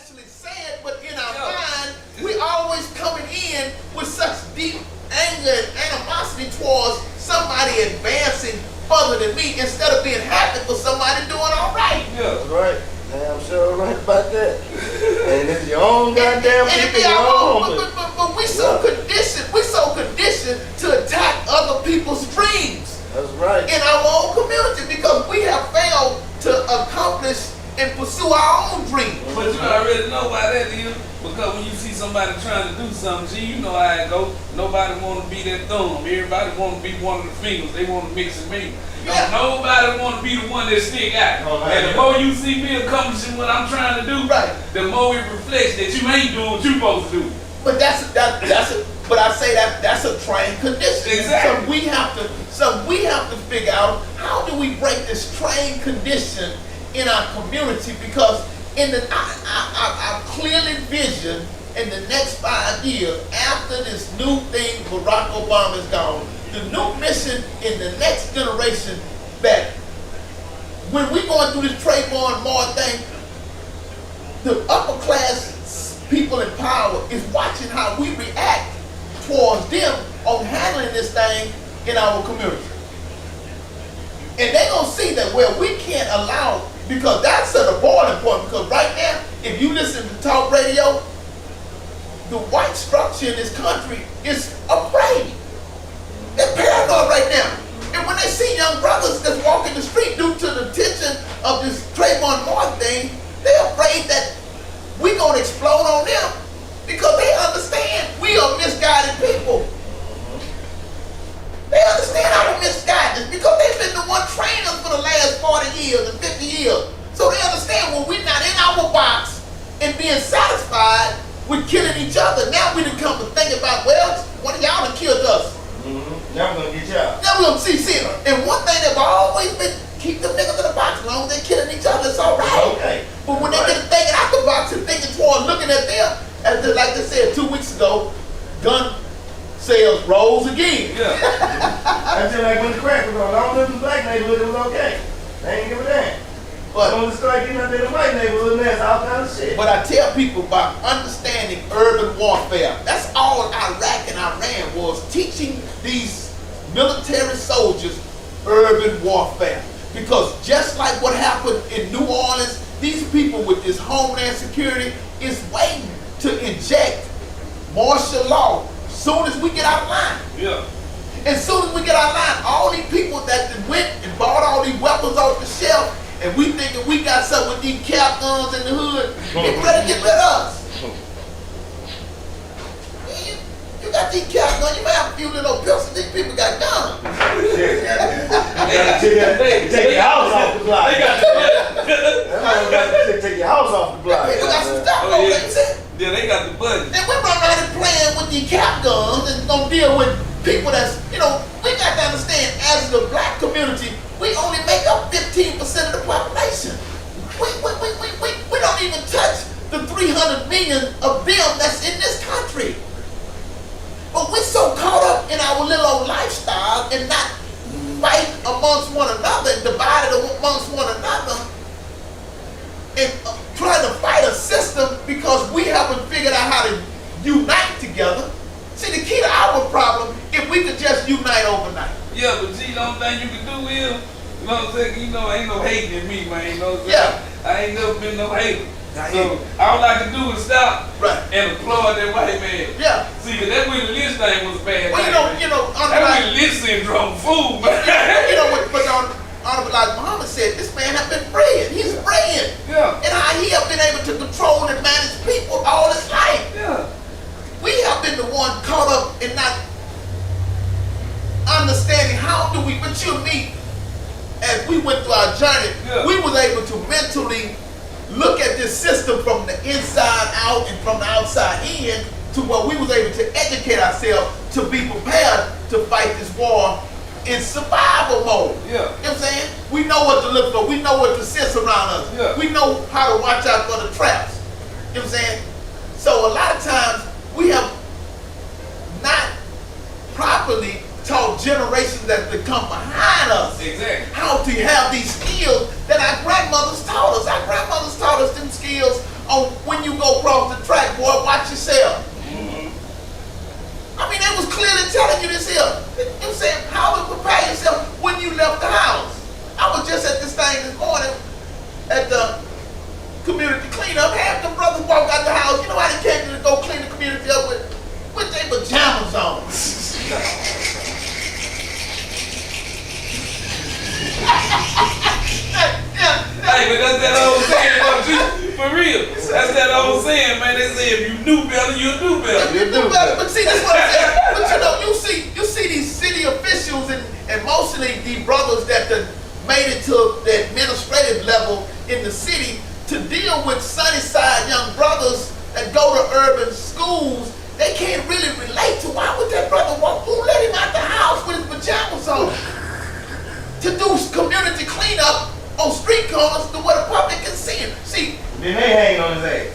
actually say it, but in our mind, we always coming in with such deep anger and animosity towards somebody advancing further than me instead of being happy for somebody doing all right. Yeah, that's right. Damn sure right about that. And it's your own goddamn people, your own. But we so conditioned to attack other people's dreams. That's right. In our own community because we have failed to accomplish and pursue our own dreams. But you already know why that is. Because when you see somebody trying to do something, gee, you know how it goes. Nobody want to be that thumb. Everybody want to be one of the fingers. They want to mix and mingle. Yeah. Nobody want to be the one that stick out. And the more you see me accomplishing what I'm trying to do, the more it reflects that you ain't doing what you supposed to do. But but I say that's a trained condition. Exactly. So we have to figure out how do we break this trained condition in our community because I clearly vision in the next 5 years after this new thing Barack Obama is gone, the new mission in the next generation that when we going through this Trayvon Martin thing, the upper class people in power is watching how we react towards them on handling this thing in our community. And they're going to see that, well, we can't allow, because that's at a boiling point, because right now, if you listen to talk radio, the white structure in this country is afraid. They're paranoid right now. And when they see young brothers that's walking the street due to the tension of this Trayvon Martin thing, they're afraid that we're going to explode on them because they understand we are misguided people. They understand our misguidance because they've been the one training us for the last 40 years and 50 years. So they understand when we're not in our box and being satisfied with killing each other. Now we done come to think about, well, one of y'all done killed us. Now we're going to get y'all. Now we're going to see. And one thing that we've always been, keep them niggas in the box as long as they're killing each other, it's all right. Okay. But when they get thinking out the box and thinking toward looking at them, as like they said 2 weeks ago, gun sales rose again. Yeah. That's just like when the crack was on. Long as the black neighborhood, it was okay. They ain't give a damn. But when the strike getting up in the white neighborhood, and that's all kind of shit. But I tell people about understanding urban warfare. That's all Iraq and Iran was, teaching these military soldiers urban warfare. Because just like what happened in New Orleans, these people with this homeland security is waiting to inject martial law soon as we get out of line. Yeah. As soon as we get out of line, all these people that went and bought all these weapons off the shelf, and we thinking we got something with these cap guns in the hood, they better get rid of us. You got these cap guns, you might have a few little pistols, these people got guns. Take your house off the block. They got Take your house off the block. People got some stuff on there. Yeah, they got the budget. And we're running out and playing with these cap guns and gonna deal with people that's, we got to understand, as the black community, we only make up 15% of the population. We don't even touch the 300 million of them that's in this country. But we're so caught up in our little old lifestyle and not fight amongst one another and divided amongst one another and trying to fight a system because we haven't figured out how to unite together. See, the key to our problem, if we could just unite overnight. Yeah, but gee, the only thing you can do is, you know what I'm saying? Ain't no hating in me, man. You know what I'm saying? Yeah. I ain't never been no hater. So all I can do is stop and applaud that white man. Yeah. See, cause that Willie Lynch thing was bad. Well, that Willie Lynch syndrome fool, man. But like Muhammad said, this man has been brilliant. He's brilliant. Yeah. And how he have been able to control and manage people all his life. Yeah. We have been the one caught up in not understanding how do we, but you and me, as we went through our journey, we was able to mentally look at this system from the inside out and from the outside in to where we was able to educate ourselves to be prepared to fight this war in survival mode. Yeah. You know what I'm saying? We know what to look for. We know what to sense around us. Yeah. We know how to watch out for the traps. You know what I'm saying? So a lot of times we have not properly taught generations that come behind us how to have these skills that our grandmothers taught us. Our grandmothers taught us them skills on when when you go across the track, boy, watch yourself. I mean, they was clearly telling you this here. They was saying, how to prepare yourself when you left the house. I was just at this thing this morning at the community cleanup. Half the brothers walk out the house. You know how they came to go clean the community up with their pajamas on. Hey, but that's that old saying, though, G. For real. That's that old saying, man. They say if you knew better, you'll do better. You do better. But see, that's what I'm saying. But you know, you see these city officials and mostly the brothers that made it to the administrative level in the city to deal with Sunnyside young brothers that go to urban schools. They can't really relate to why would that brother walk? Who let him out the house with his pajamas on to do community cleanup on street corners to where the public can see him? See, then they hanging on his ass.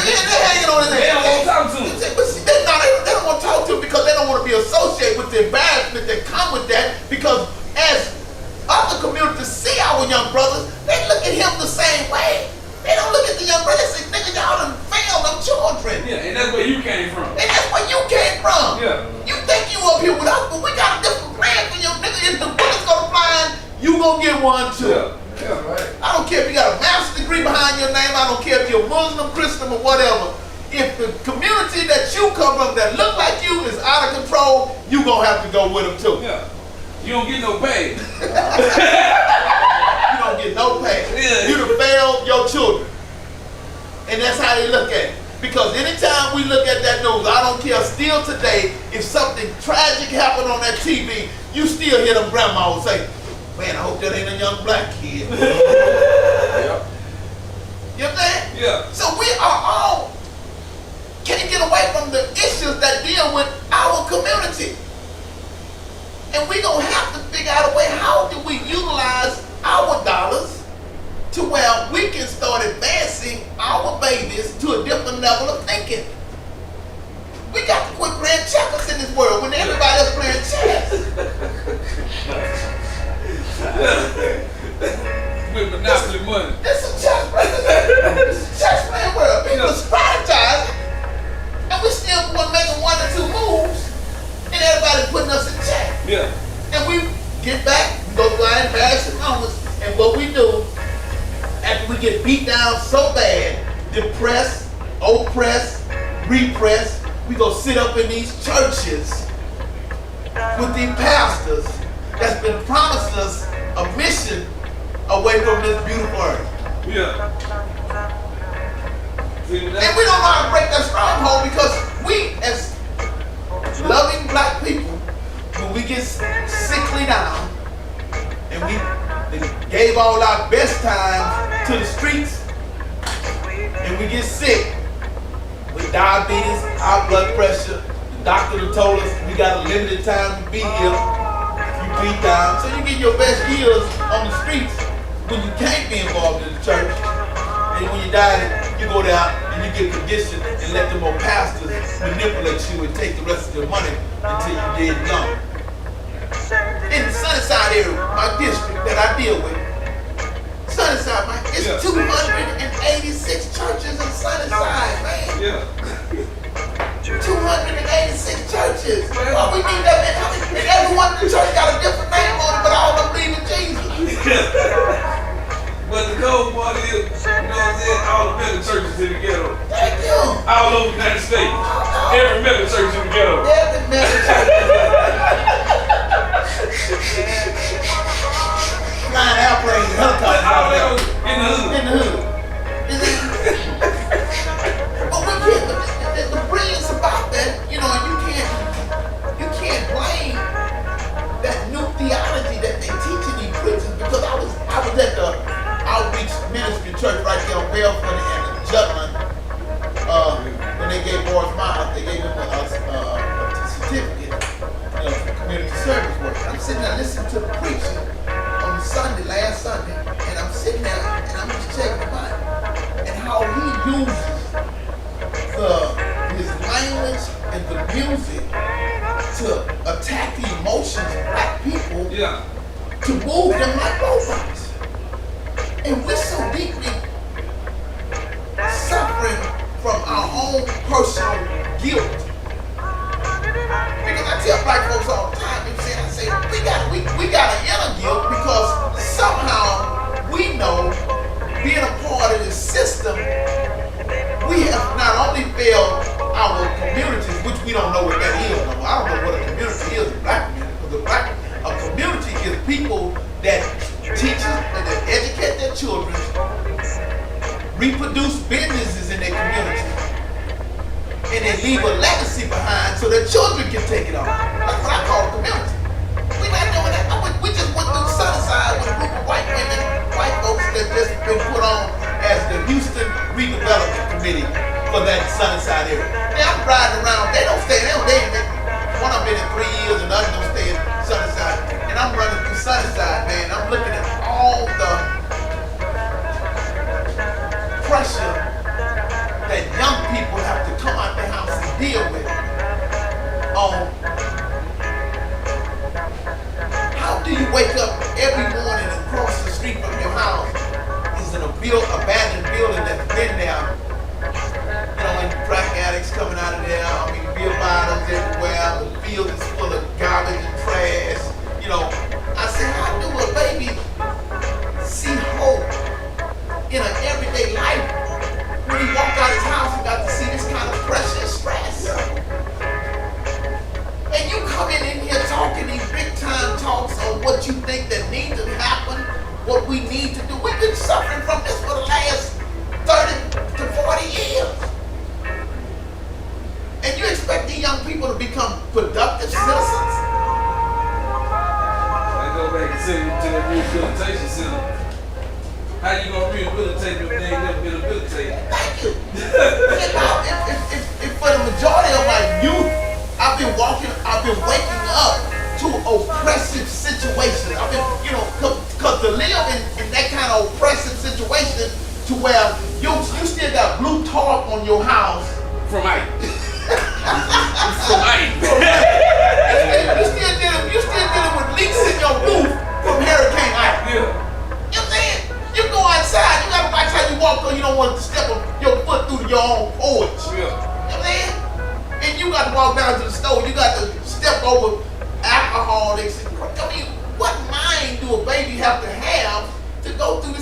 Yeah, they're hanging on his ass. They don't want to talk to him. But see, they don't want to talk to him because they don't want to be associated with the embarrassment that come with that. Because as other communities see our young brothers, they look at him the same way. They don't look at the young brothers and say, nigga, y'all done failed them children. Yeah, and that's where you came from. And that's where you came from. Yeah. You think you up here with us, but we got a different plan for you, nigga. If the bullets gonna fly, you gonna get one too. Yeah, right. I don't care if you got a master's degree behind your name. I don't care if you're Muslim, Christian, or whatever. If the community that you come from that look like you is out of control, you gonna have to go with them too. Yeah. You don't get no pay. You don't get no pay. Yeah. You done failed your children. And that's how they look at it. Because anytime we look at that news, I don't care, still today, if something tragic happened on that TV, you still hear them grandmas say, man, I hope that ain't a young black kid. Yep. You know what I'm saying? Yeah. So we are all can't get away from the issues that deal with our community. And we're going to have to figure out a way, how do we utilize our dollars to where we can start advancing our babies to a different level of thinking. We got to quit playing checkers in this world when everybody else playing chess. With monopoly money. This is chess playing. This is chess playing world. People are strategizing, and we still making 1 or 2 moves, and everybody putting us in check. Yeah. And we get back, we go through our embarrassing moments, and what we do after we get beat down so bad, depressed, oppressed, repressed, we go sit up in these churches with these pastors that's been promised us a mission away from this beautiful earth. Yeah. See, And we don't know how to break that stronghold because we, as loving black people, when we get sickly down and we gave all our best time to the streets and we get sick with diabetes, high blood pressure, the doctor done told us we got a limited time to be here. You beat down. So you get your best years on the streets when you can't be involved in the church. And when you die, you go down and you get conditioned and let them old pastors manipulate you and take the rest of your money until you're dead and gone. In the Sunnyside area, my district that I deal with, Sunnyside, man, it's 286 churches in Sunnyside, man. Yeah. 286 churches. Well, we need that many. And every one of the churches got a different name on it, but all of them believe in Jesus. But the cold part is, you know what I'm saying, all the mega churches in the ghetto. Thank you. All over the United States. Every mega church in the ghetto. Every mega church. Flying airplanes and helicopters out there. In the hood. In the hood. But we can't, the brilliance about that, you know, you can't blame that new theology that they teaching these preachers, because I was at the outreach ministry church right there on Belford and Jutland. When they gave Boris Miles, they gave him a certificate, you know, for community service work. I'm sitting there listening to the preaching on Sunday, last Sunday, and I'm sitting there and I'm just checking him out and how he uses his language and the music to attack the emotions of black people, to move them like robots. And we're so deeply suffering from our own personal guilt. Because I tell black folks all the time, I say, we got an inner guilt because somehow we know, being a part of this system, we have not only failed our communities, which we don't know what that is. I don't know what a community is, a black community. Because a community is people that teach and that educate their children, reproduce businesses in their community, and they leave a legacy behind so their children can take it on. That's what I call a community. We're not doing that. We just went through Sunnyside with a group of white women, white folks that just been put on as the Houston Redevelopment Committee for that Sunnyside area. Now I'm riding around, they don't stay, one of them been in 3 years and the other don't stay in Sunnyside. And I'm running through Sunnyside, man, I'm looking at all the pressure that young people have to come out their house and deal with on how do you wake up every morning and cross the street from your house is an abandoned building that's been there, and crack addicts coming out of there, beer bottles everywhere, the field is full of garbage and trash, I said, how do a baby see hope in an everyday life? When he walked out his house, he got to see this kind of pressure and stress. And you coming in here talking these big time talks on what you think that needs to happen, what we need to do. We've been suffering from this for the last 30 to 40 years. And you expect these young people to become productive citizens? I go back and send them to the rehabilitation center. How you gonna rehabilitate if they ain't never been rehabilitated? Thank you. If for the majority of my youth, I've been waking up to oppressive situations. I've been, because to live in that kind of oppressive situation to where you still got blue tarp on your house. From Ike. From Ike. You still dealing with leaks in your roof from Hurricane Ike. Yeah. You know what I'm saying? You go outside, you gotta watch how you walk or you don't want to step your foot through your own porch. Yeah. You know what I'm saying? And you got to walk down to the store, you got to step over alcoholics. What mind do a baby have to go through